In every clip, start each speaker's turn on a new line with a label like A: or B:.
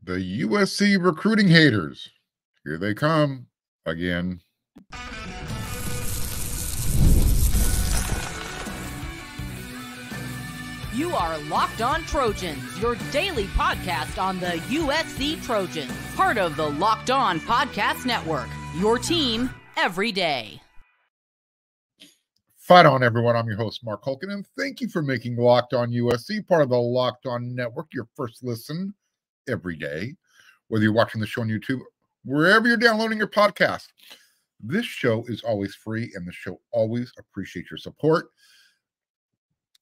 A: The USC recruiting haters. Here they come again.
B: You are Locked On Trojans, your daily podcast on the USC Trojans. Part of the Locked On Podcast Network, your team every day.
A: Fight on, everyone. I'm your host, Mark Hulkin, and thank you for making Locked On USC part of the Locked On Network, your first listen every day. Whether you're watching the show on YouTube, wherever you're downloading your podcast, this show is always free, and the show always appreciates your support.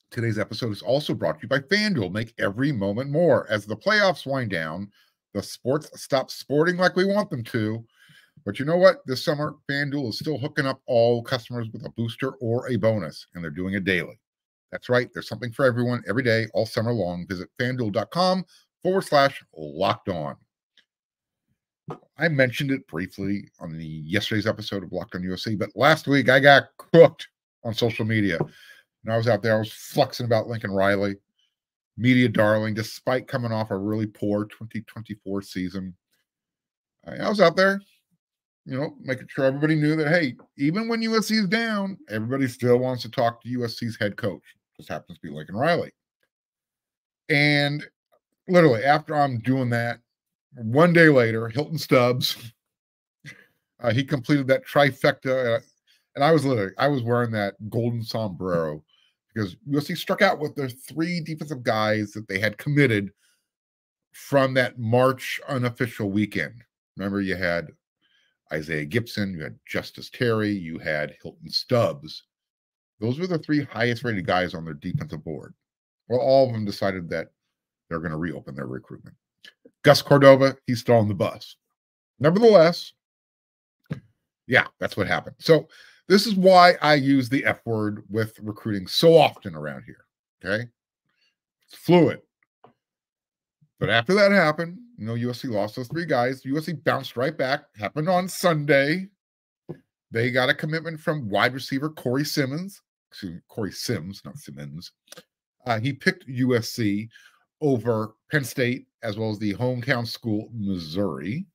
A: Today's episode is also brought to you by FanDuel. Make every moment more. As the playoffs wind down, the sports stop sporting like we want them to. But you know what? This summer, FanDuel is still hooking up all customers with a booster or a bonus, and they're doing it daily. That's right. There's something for everyone every day, all summer long. Visit FanDuel.com/locked on. I mentioned it briefly on the yesterday's episode of Locked On USC, but last week I got cooked on social media. And I was out there, I was flexing about Lincoln Riley, media darling, despite coming off a really poor 2024 season. I was out there, making sure everybody knew that, hey, even when USC is down, everybody still wants to talk to USC's head coach. This happens to be Lincoln Riley. And literally, after I'm doing that, one day later, Hilton Stubbs, he completed that trifecta. And I was wearing that golden sombrero because USC struck out with their three defensive guys that they had committed from that March unofficial weekend. Remember, you had Isaiah Gibson, you had Justice Terry, you had Hilton Stubbs. Those were the three highest rated guys on their defensive board. Well, all of them decided that they're going to reopen their recruitment. Gus Cordova, he's still on the bus. Nevertheless, yeah, that's what happened. So this is why I use the F word with recruiting so often around here, okay? It's fluid. But after that happened, USC lost those three guys. USC bounced right back. Happened on Sunday. They got a commitment from wide receiver Corey Sims, not Simmons. He picked USC over Penn State as well as the hometown school, Missouri.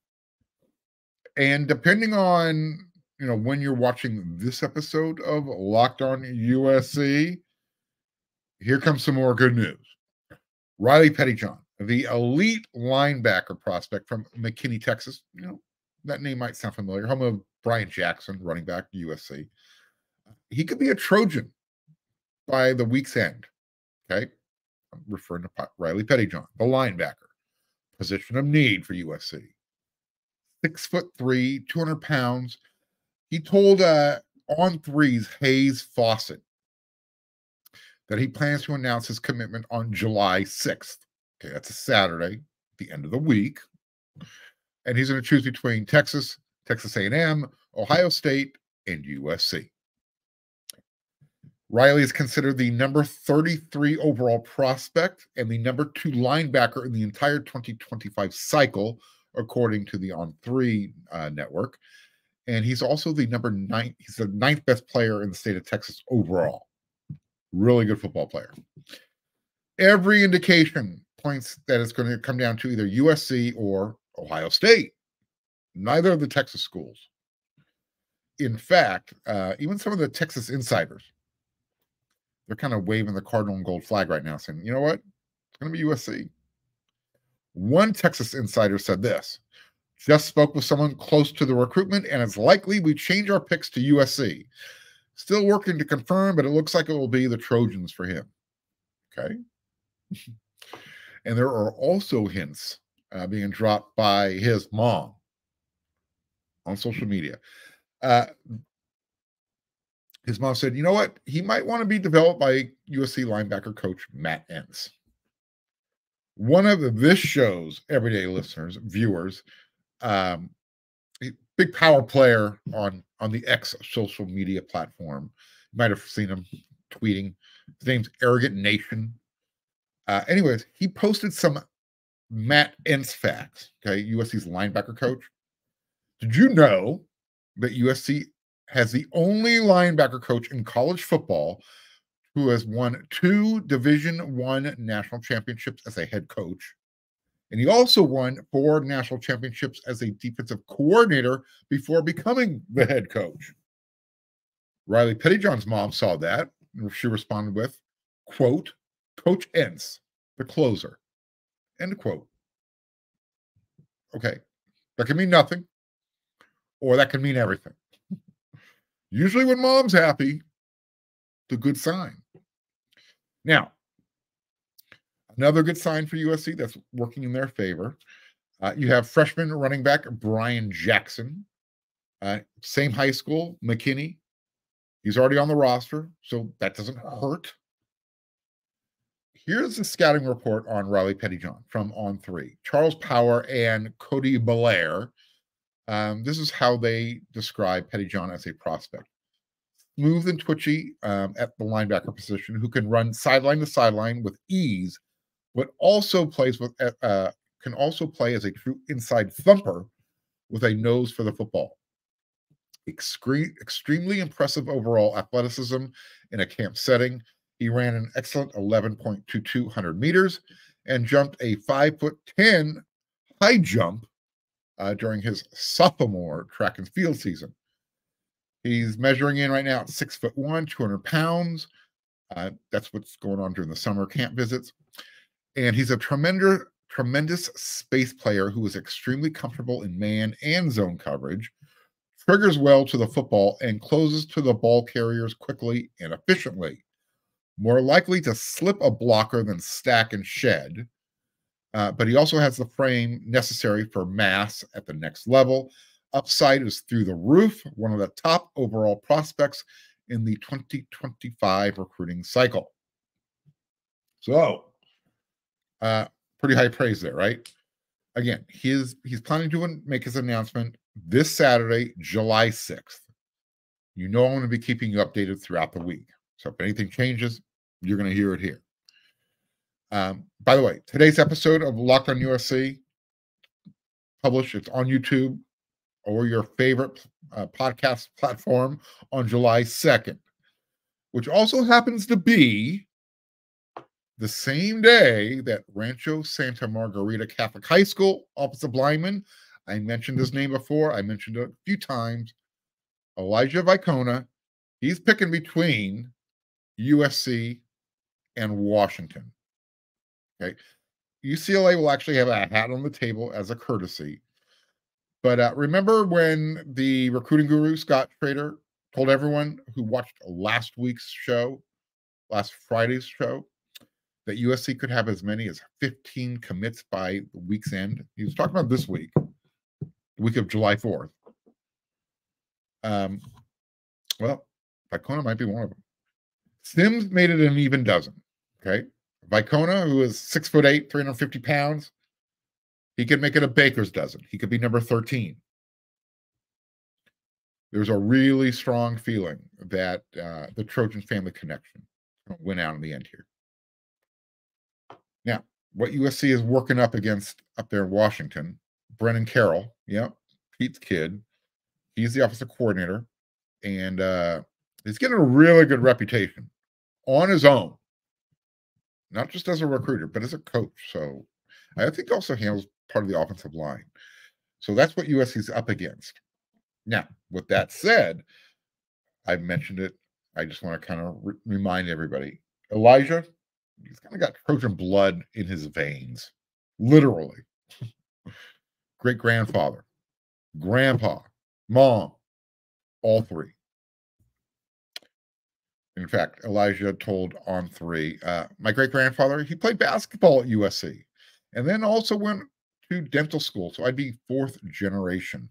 A: And depending on when you're watching this episode of Locked On USC, here comes some more good news. Riley Pettyjohn, the elite linebacker prospect from McKinney, Texas. That name might sound familiar. Home of Brian Jackson, running back, USC. He could be a Trojan by the week's end. Okay? I'm referring to Riley Pettyjohn, the linebacker. Position of need for USC. 6'3", 200 pounds. He told On Three's Hayes Fawcett that he plans to announce his commitment on July 6th. Okay, that's a Saturday, the end of the week. And he's going to choose between Texas, Texas A&M, Ohio State, and USC. Riley is considered the number 33 overall prospect and the number 2 linebacker in the entire 2025 cycle, according to the On Three network. And he's also the number 9. He's the 9th best player in the state of Texas overall. Really good football player. Every indication points that it's going to come down to either USC or Ohio State. Neither of the Texas schools. In fact, even some of the Texas insiders, they're kind of waving the cardinal and gold flag right now, saying, you know what? It's going to be USC. One Texas insider said this: just spoke with someone close to the recruitment, and it's likely we change our picks to USC. Still working to confirm, but it looks like it will be the Trojans for him. Okay. And there are also hints being dropped by his mom on social media. His mom said, you know what? He might want to be developed by USC linebacker coach Matt Entz. One of this show's everyday listeners, viewers, big power player on the X social media platform. You might have seen him tweeting. His name's Arrogant Nation. Anyways, he posted some Matt Entz facts, okay, USC's linebacker coach. Did you know that USC has the only linebacker coach in college football who has won 2 Division I national championships as a head coach And he also won 4 national championships as a defensive coordinator before becoming the head coach. Riley Pettyjohn's mom saw that. And she responded with, quote, Coach Entz, the closer, end quote. Okay, that can mean nothing, or that can mean everything. Usually when mom's happy, it's a good sign. Now, another good sign for USC that's working in their favor. You have freshman running back Brian Jackson, same high school, McKinney. He's already on the roster, so that doesn't hurt. Here's the scouting report on Riley Pettyjohn from On3. Charles Power and Cody Belair. This is how they describe Pettyjohn as a prospect. Smooth and twitchy at the linebacker position, who can run sideline to sideline with ease, but also can also play as a true inside thumper with a nose for the football. Extremely impressive overall athleticism in a camp setting. He ran an excellent 11.22 100 meters and jumped a 5'10" high jump during his sophomore track and field season. He's measuring in right now at 6'1", 200 pounds. That's what's going on during the summer camp visits. And he's a tremendous space player who is extremely comfortable in man and zone coverage, triggers well to the football, and closes to the ball carriers quickly and efficiently. More likely to slip a blocker than stack and shed. But he also has the frame necessary for mass at the next level. Upside is through the roof, one of the top overall prospects in the 2025 recruiting cycle. So, pretty high praise there, right? Again, he's planning to make his announcement this Saturday, July 6th. You know I'm going to be keeping you updated throughout the week. So if anything changes, you're going to hear it here. By the way, today's episode of Locked on USC published. It's on YouTube or your favorite podcast platform on July 2nd, which also happens to be the same day that Rancho Santa Margarita Catholic High School offensive lineman, I mentioned his name before, I mentioned it a few times, Elijah Vicona, he's picking between USC and Washington. Okay. UCLA will actually have a hat on the table as a courtesy. But remember when the recruiting guru, Scott Schrader, told everyone who watched last Friday's show, that USC could have as many as 15 commits by the week's end? He was talking about this week, the week of July 4th. Well, Vicona might be one of them. Sims made it an even dozen. Okay. Vicona, who is 6'8", 350 pounds, he could make it a baker's dozen. He could be number 13. There's a really strong feeling that the Trojan family connection went out in the end here. Now, what USC is working up against up there in Washington, Brennan Carroll, Pete's kid, he's the offensive coordinator, and he's getting a really good reputation on his own, not just as a recruiter, but as a coach. So I think he also handles part of the offensive line. So that's what USC's up against. Now, with that said, I've mentioned it. I just want to kind of remind everybody, Elijah, he's kind of got Trojan blood in his veins, literally. Great-grandfather, grandpa, mom, all three. In fact, Elijah told On3, my great-grandfather, he played basketball at USC and then also went to dental school. So I'd be 4th generation.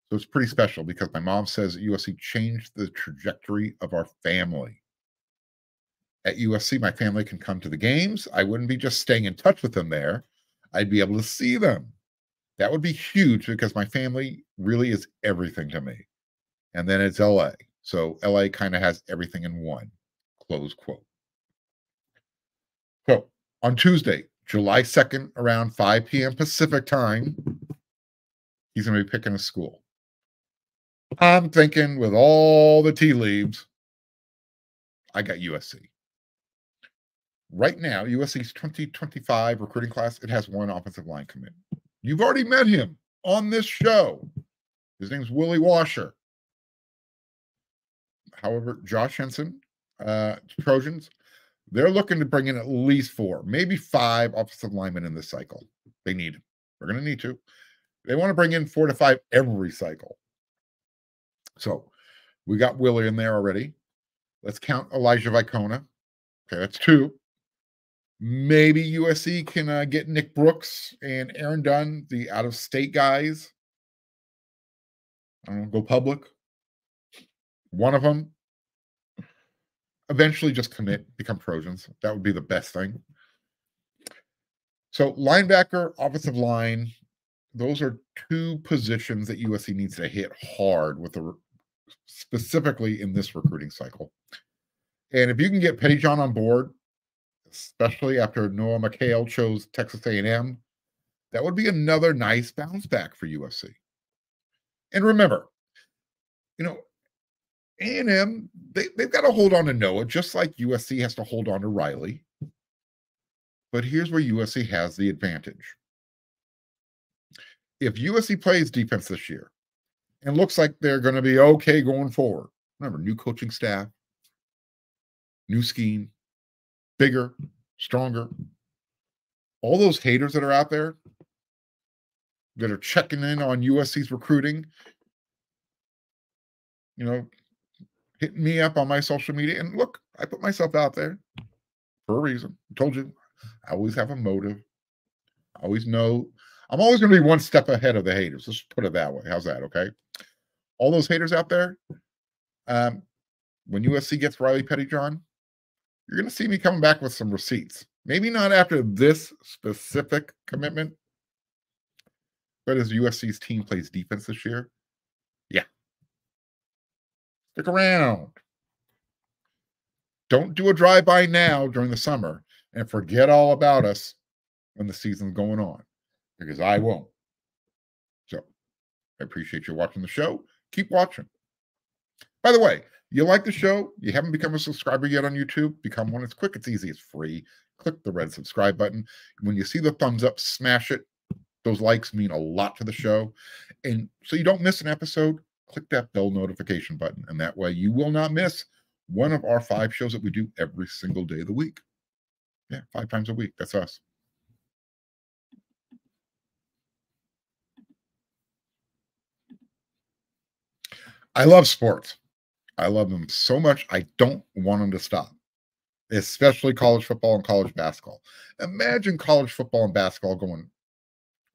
A: So it's pretty special because my mom says USC changed the trajectory of our family. At USC, my family can come to the games. I wouldn't be just staying in touch with them there. I'd be able to see them. That would be huge because my family really is everything to me. And then it's LA. So LA kind of has everything in one, close quote. So on Tuesday, July 2nd, around 5 p.m. Pacific time, he's going to be picking a school. I'm thinking with all the tea leaves, I got USC. right now, USC's 2025 recruiting class, it has one offensive line commit. You've already met him on this show. His name's Willie Washer. However, Josh Henson, Trojans, they're looking to bring in at least 4, maybe 5 offensive linemen in this cycle. They need it. They're going to need to. They want to bring in 4 to 5 every cycle. So we got Willie in there already. Let's count Elijah Vicona. Okay, that's 2. Maybe USC can get Nick Brooks and Aaron Dunn, the out-of-state guys. I don't know, go public. One of them eventually just commit, become Trojans. That would be the best thing. So linebacker, offensive line, those are 2 positions that USC needs to hit hard with specifically in this recruiting cycle. And if you can get Pettyjohn on board, especially after Noah McHale chose Texas A&M, that would be another nice bounce back for USC. And remember, A&M, they've got to hold on to Noah, just like USC has to hold on to Riley. But here's where USC has the advantage. If USC plays defense this year and looks like they're going to be okay going forward, remember, new coaching staff, new scheme, bigger, stronger. All those haters that are out there that are checking in on USC's recruiting, hitting me up on my social media. And look, I put myself out there for a reason. I told you, I always have a motive. I always know. I'm always going to be one step ahead of the haters. Let's put it that way. How's that, okay? All those haters out there, when USC gets Riley Pettyjohn, you're going to see me coming back with some receipts. Maybe not after this specific commitment, but as USC's team plays defense this year, yeah. Stick around. Don't do a drive-by now during the summer and forget all about us when the season's going on, because I won't. So I appreciate you watching the show. Keep watching. By the way, you like the show? You haven't become a subscriber yet on YouTube? Become one. It's quick, it's easy, it's free. Click the red subscribe button. When you see the thumbs up, smash it. Those likes mean a lot to the show. And so you don't miss an episode, click that bell notification button. And that way you will not miss one of our 5 shows that we do every single day of the week. Yeah, 5 times a week. That's us. I love sports. I love them so much, I don't want them to stop, especially college football and college basketball. Imagine college football and basketball going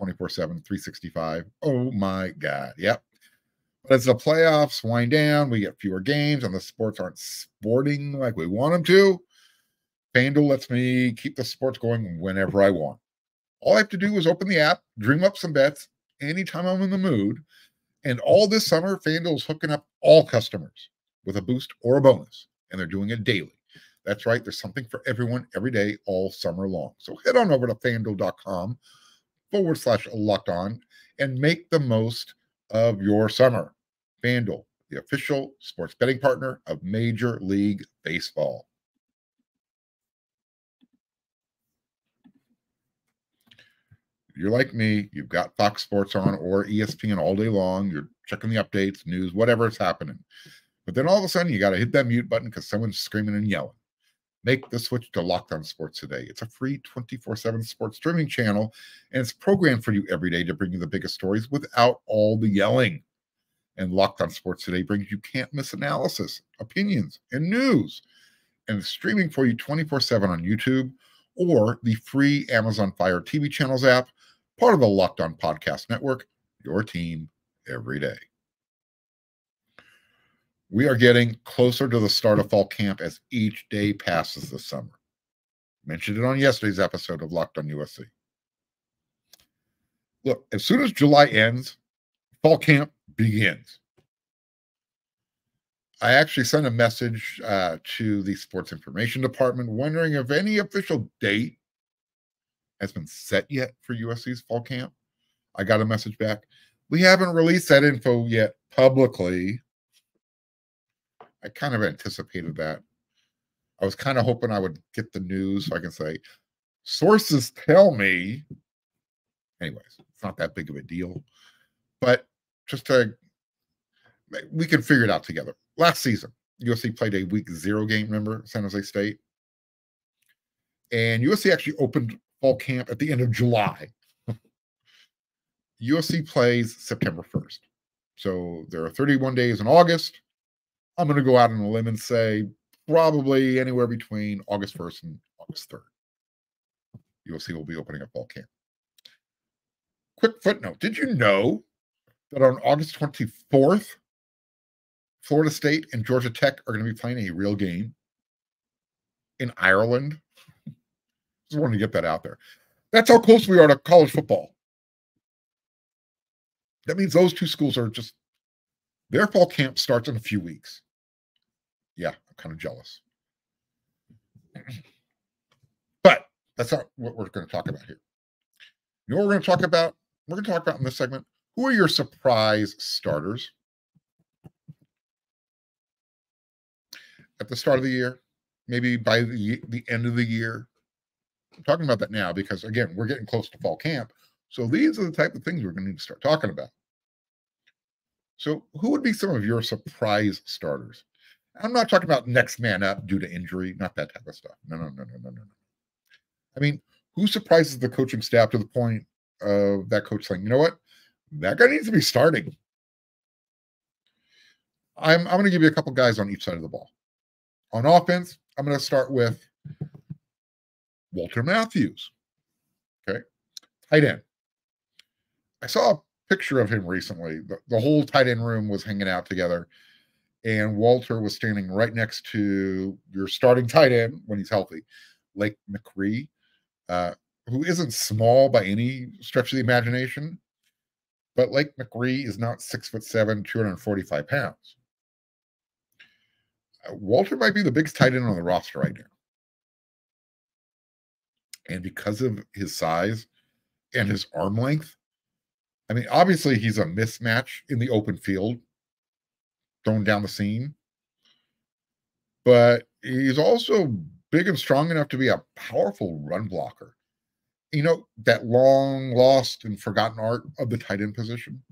A: 24/7, 365. Oh, my God. Yep. But as the playoffs wind down, we get fewer games, and the sports aren't sporting like we want them to. FanDuel lets me keep the sports going whenever I want. All I have to do is open the app, dream up some bets anytime I'm in the mood. And all this summer, FanDuel is hooking up all customers with a boost or a bonus, and they're doing it daily. That's right. There's something for everyone every day, all summer long. So head on over to FanDuel.com/LockedOn and make the most of your summer. FanDuel, the official sports betting partner of Major League Baseball. You're like me, you've got Fox Sports on or ESPN all day long. You're checking the updates, news, whatever is happening. But then all of a sudden, you got to hit that mute button because someone's screaming and yelling. Make the switch to Locked On Sports today. It's a free 24/7 sports streaming channel, and it's programmed for you every day to bring you the biggest stories without all the yelling. And Locked On Sports today brings you can't-miss analysis, opinions, and news. And it's streaming for you 24/7 on YouTube or the free Amazon Fire TV channels app, part of the Locked On Podcast Network, your team every day. We are getting closer to the start of fall camp as each day passes this summer. Mentioned it on yesterday's episode of Locked On USC. Look, as soon as July ends, fall camp begins. I actually sent a message to the sports information department wondering if any official date has been set yet for USC's fall camp. I got a message back. We haven't released that info yet publicly. I kind of anticipated that. I was kind of hoping I would get the news so I can say, sources tell me. Anyways, it's not that big of a deal. But just we can figure it out together. Last season, USC played a week 0 game, remember, San Jose State? And USC actually opened fall camp at the end of July. USC plays September 1st. So there are 31 days in August. I'm going to go out on a limb and say probably anywhere between August 1st and August 3rd. USC will be opening up fall camp. Quick footnote. Did you know that on August 24th, Florida State and Georgia Tech are going to be playing a real game in Ireland? Just wanted to get that out there. That's how close we are to college football. That means those two schools are just, their fall camp starts in a few weeks. Yeah, I'm kind of jealous. But that's not what we're going to talk about here. You know what we're going to talk about? We're going to talk about in this segment, who are your surprise starters at the start of the year, maybe by the end of the year. I'm talking about that now because, again, we're getting close to fall camp. So these are the type of things we're going to need to start talking about. So who would be some of your surprise starters? I'm not talking about next man up due to injury, not that type of stuff. No. I mean, who surprises the coaching staff to the point of that coach saying, you know what, that guy needs to be starting? I'm going to give you a couple guys on each side of the ball. On offense, I'm going to start with Walter Matthews. Okay. Tight end. I saw a picture of him recently. The whole tight end room was hanging out together, and Walter was standing right next to your starting tight end when he's healthy, Lake McRee, who isn't small by any stretch of the imagination, but Lake McRee is not 6'7", 245 pounds. Walter might be the biggest tight end on the roster right now. And because of his size and his arm length, I mean, obviously he's a mismatch in the open field, thrown down the seam, but he's also big and strong enough to be a powerful run blocker. You know, that long lost and forgotten art of the tight end position.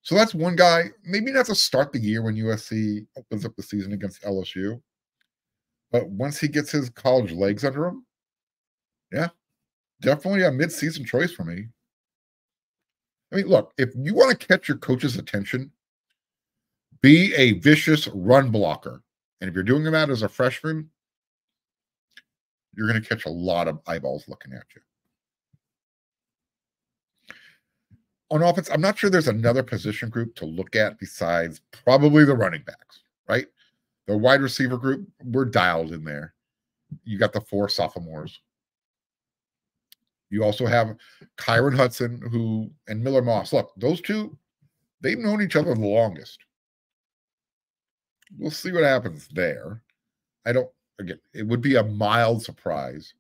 A: So that's one guy, maybe not to start the year when USC opens up the season against LSU, but once he gets his college legs under him, yeah, definitely a mid-season choice for me. I mean, look, if you want to catch your coach's attention, be a vicious run blocker. And if you're doing that as a freshman, you're going to catch a lot of eyeballs looking at you. On offense, I'm not sure there's another position group to look at besides probably the running backs, right? The wide receiver group, we're dialed in there. You got the 4 sophomores. You also have Kyron Hudson and Miller Moss. Look, those two, they've known each other the longest. We'll see what happens there. Again, it would be a mild surprise.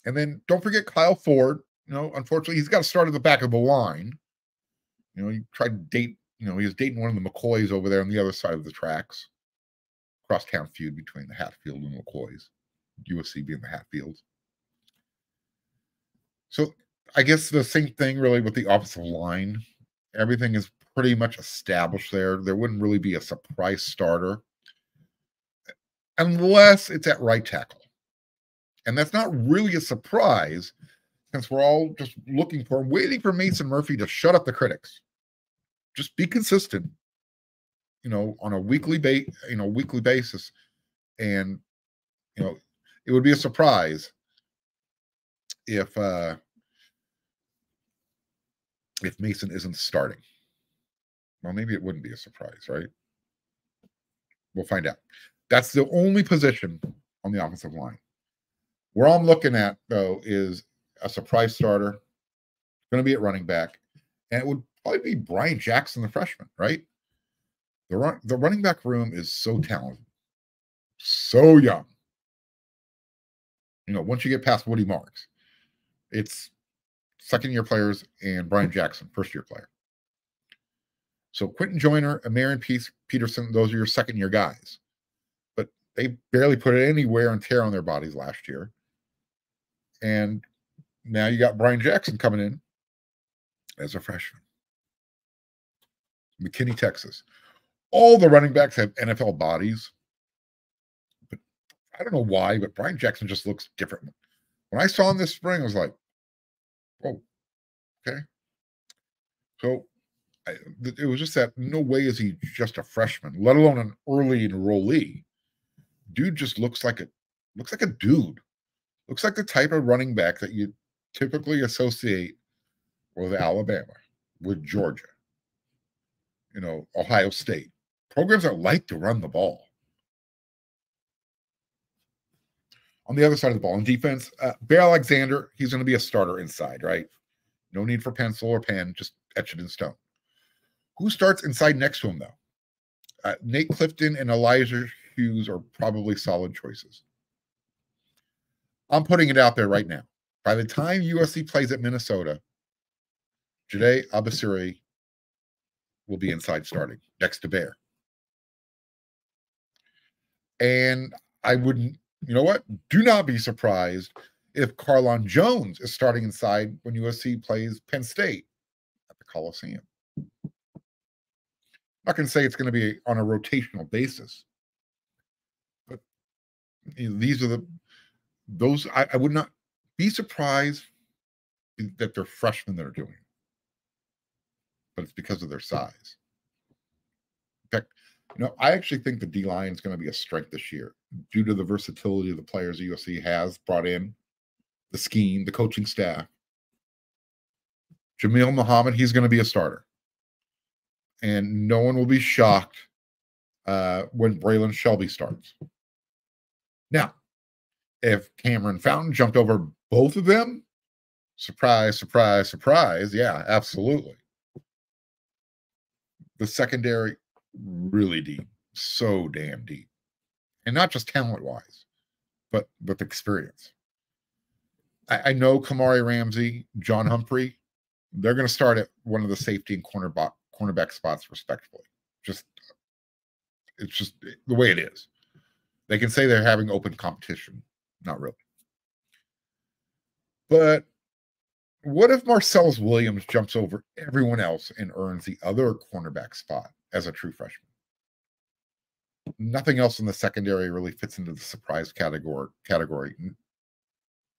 A: And then don't forget Kyle Ford. You know, unfortunately, he's got to start at the back of the line. You know, he tried to date, he was dating one of the McCoys over there on the other side of the tracks. Crosstown feud between the Hatfield and McCoys. USC being the Hatfields. So I guess the same thing really with the offensive line. Everything is pretty much established there. There wouldn't really be a surprise starter unless it's at right tackle. And that's not really a surprise since we're all just waiting for Mason Murphy to shut up the critics. Just be consistent, on a weekly basis. And, it would be a surprise if Mason isn't starting. Well, maybe it wouldn't be a surprise, right? We'll find out. That's the only position on the offensive line. Where I'm looking at, though, is a surprise starter. Going to be at running back. And it would probably be Brian Jackson, the freshman, right? The running back room is so talented. So young. Once you get past Woody Marks, it's second-year players and Brian Jackson, first-year player. So Quentin Joyner and Marion Peterson, those are your second-year guys. But they barely put any wear and tear on their bodies last year. And now you got Brian Jackson coming in as a freshman. McKinney, Texas. All the running backs have NFL bodies. But I don't know why, but Brian Jackson just looks different. When I saw him this spring, I was like, oh, okay. So it was just that no way is he just a freshman, let alone an early enrollee. Dude just looks like a dude. Looks like the type of running back that you typically associate with Alabama, with Georgia, Ohio State. Programs that like to run the ball. On the other side of the ball, in defense, Bear Alexander, he's going to be a starter inside, right? No need for pencil or pen, just etch it in stone. Who starts inside next to him, though? Nate Clifton and Elijah Hughes are probably solid choices. I'm putting it out there right now. By the time USC plays at Minnesota, Jide Abasiri will be inside starting next to Bear. And I wouldn't, do not be surprised if Carlon Jones is starting inside when USC plays Penn State at the Coliseum. I'm not going to say it's going to be on a rotational basis, but these are those. I would not be surprised that they're freshmen that are doing it, but it's because of their size. In fact, I actually think the D-line is going to be a strength this year due to the versatility of the players USC has brought in, the scheme, the coaching staff. Jamil Muhammad, he's going to be a starter. And no one will be shocked when Braylon Shelby starts. Now, if Cameron Fountain jumped over both of them, surprise, surprise, surprise. Yeah, absolutely. The secondary, really deep. So damn deep. And not just talent-wise, but the experience. I know Kamari Ramsey, John Humphrey, they're going to start at one of the safety and cornerback spots respectively. It's just the way it is. They can say they're having open competition. Not really. But what if Marcellus Williams jumps over everyone else and earns the other cornerback spot as a true freshman? Nothing else in the secondary really fits into the surprise category.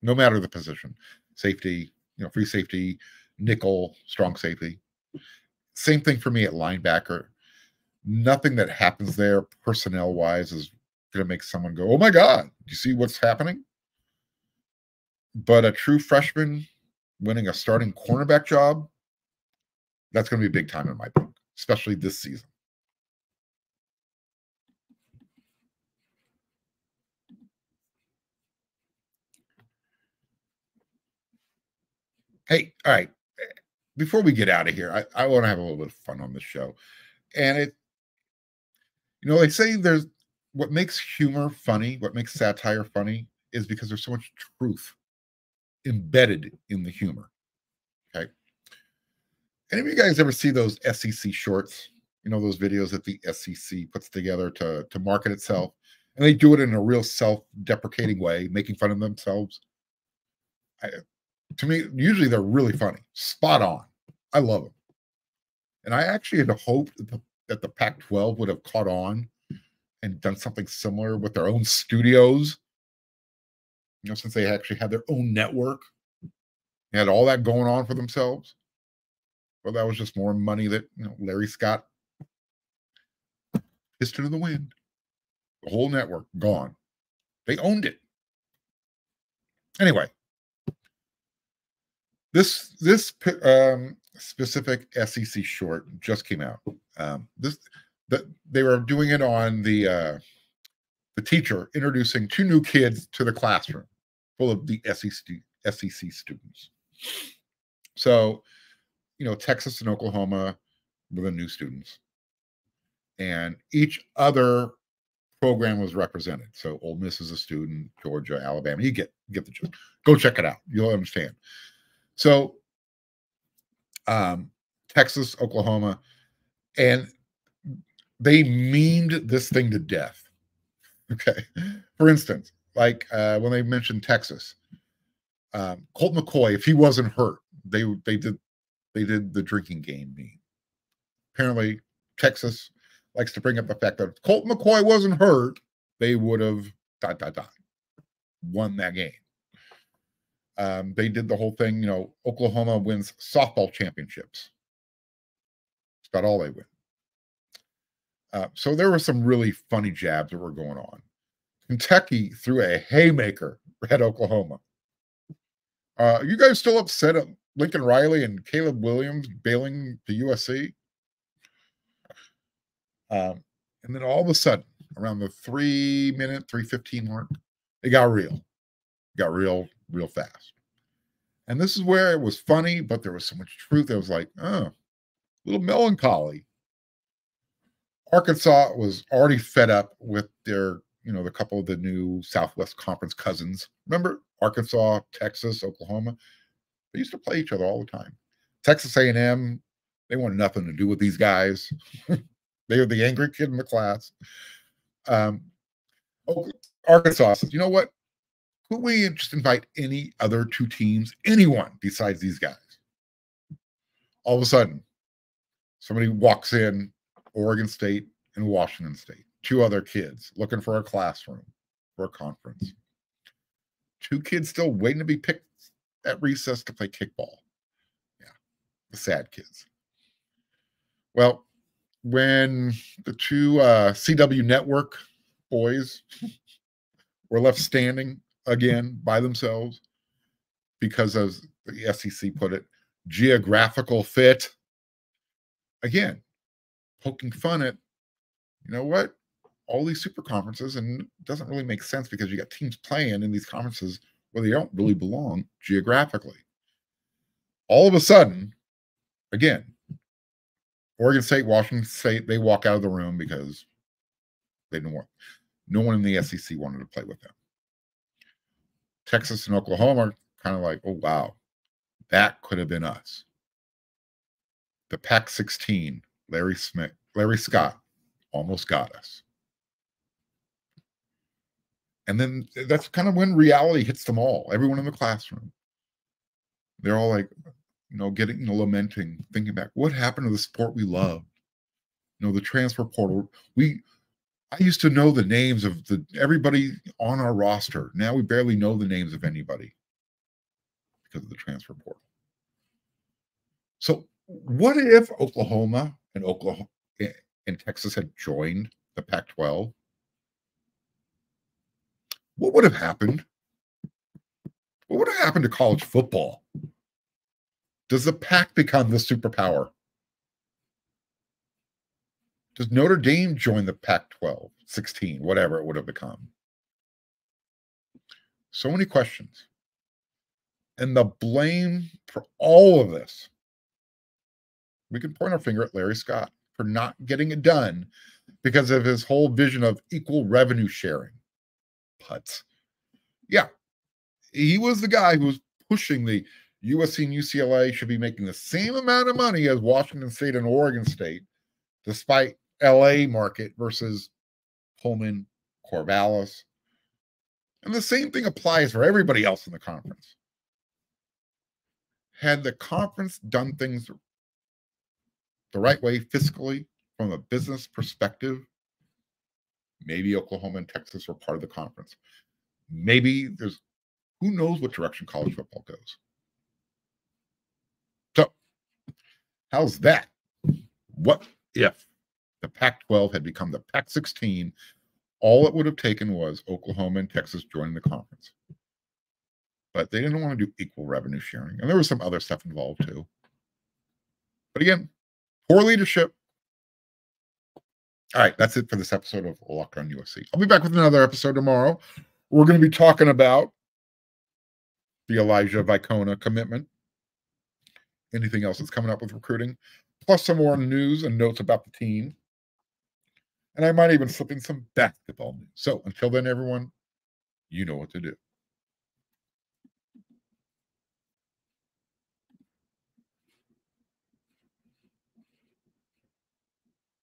A: No matter the position. Safety, free safety, nickel, strong safety. Same thing for me at linebacker. Nothing that happens there personnel-wise is going to make someone go, oh my God, do you see what's happening? But a true freshman winning a starting cornerback job, that's going to be big time in my book, especially this season. Hey, all right. Before we get out of here, I want to have a little bit of fun on this show. And they say there's what makes humor funny, what makes satire funny is because there's so much truth embedded in the humor. Okay. Any of you guys ever see those SEC shorts? Those videos that the SEC puts together to market itself, and they do it in a real self-deprecating way, making fun of themselves. To me, usually they're really funny, spot on. I love them. And I actually had hoped that the Pac-12 would have caught on and done something similar with their own studios. Since they actually had their own network, they had all that going on for themselves. Well, that was just more money that Larry Scott pissed into the wind. The whole network gone. They owned it. Anyway, this specific SEC short just came out. They were doing it on the teacher introducing two new kids to the classroom full of the SEC students. So, Texas and Oklahoma were the new students, and each other program was represented. So Ole Miss is a student, Georgia, Alabama. You get the gist. Go check it out. You'll understand. So, Texas, Oklahoma, And they memed this thing to death. Okay. For instance, like when they mentioned Texas, Colt McCoy, if he wasn't hurt, they did the drinking game meme. Apparently, Texas likes to bring up the fact that if Colt McCoy wasn't hurt, they would have won that game. They did the whole thing, Oklahoma wins softball championships. That's about all they win. So there were some really funny jabs that were going on. Kentucky threw a haymaker at Oklahoma. You guys still upset at Lincoln Riley and Caleb Williams bailing to USC? And then all of a sudden, around the 3-minute, 3:15 mark, it got real. It got real fast. And this is where it was funny, but there was so much truth. It was like, a little melancholy. Arkansas was already fed up with their, the couple of the new Southwest Conference cousins. Remember Arkansas, Texas, Oklahoma? They used to play each other all the time. Texas A&M, they wanted nothing to do with these guys. They were the angry kid in the class. Arkansas says, you know what? Could we just invite any other two teams, anyone besides these guys? All of a sudden, somebody walks in, Oregon State and Washington State, two other kids looking for a classroom for a conference. Two kids still waiting to be picked at recess to play kickball. Yeah, the sad kids. Well, when the two CW Network boys were left standing again by themselves because, as the SEC put it, geographical fit, again, poking fun at, all these super conferences, and it doesn't really make sense because you got teams playing in these conferences where they don't really belong geographically. All of a sudden, again, Oregon State, Washington State, they walk out of the room because they didn't want, no one in the SEC wanted to play with them. Texas and Oklahoma are kind of like, oh, wow, that could have been us. The Pac-16, Larry Scott almost got us. And then that's kind of when reality hits them all, everyone in the classroom. They're all like, getting, lamenting, thinking back, what happened to the sport we loved? The transfer portal. I used to know the names of everybody on our roster. Now we barely know the names of anybody because of the transfer portal. So what if Oklahoma and Texas had joined the Pac-12? What would have happened? What would have happened to college football? Does the Pac become the superpower? Does Notre Dame join the Pac-12, 16, whatever it would have become? So many questions. And the blame for all of this, we can point our finger at Larry Scott for not getting it done because of his whole vision of equal revenue sharing. Putz. Yeah, he was the guy who was pushing the USC and UCLA should be making the same amount of money as Washington State and Oregon State, despite LA market versus Pullman, Corvallis. And the same thing applies for everybody else in the conference. Had the conference done things the right way fiscally from a business perspective, maybe Oklahoma and Texas were part of the conference. Maybe who knows what direction college football goes. So, how's that? What if the Pac-12 had become the Pac-16? All it would have taken was Oklahoma and Texas joining the conference. But they didn't want to do equal revenue sharing. And there was some other stuff involved too. But again, poor leadership. All right, that's it for this episode of Locked On USC. I'll be back with another episode tomorrow. We're going to be talking about the Elijah Vicona commitment, anything else that's coming up with recruiting, plus some more news and notes about the team. And I might even slip in some basketball news. So until then, everyone, you know what to do.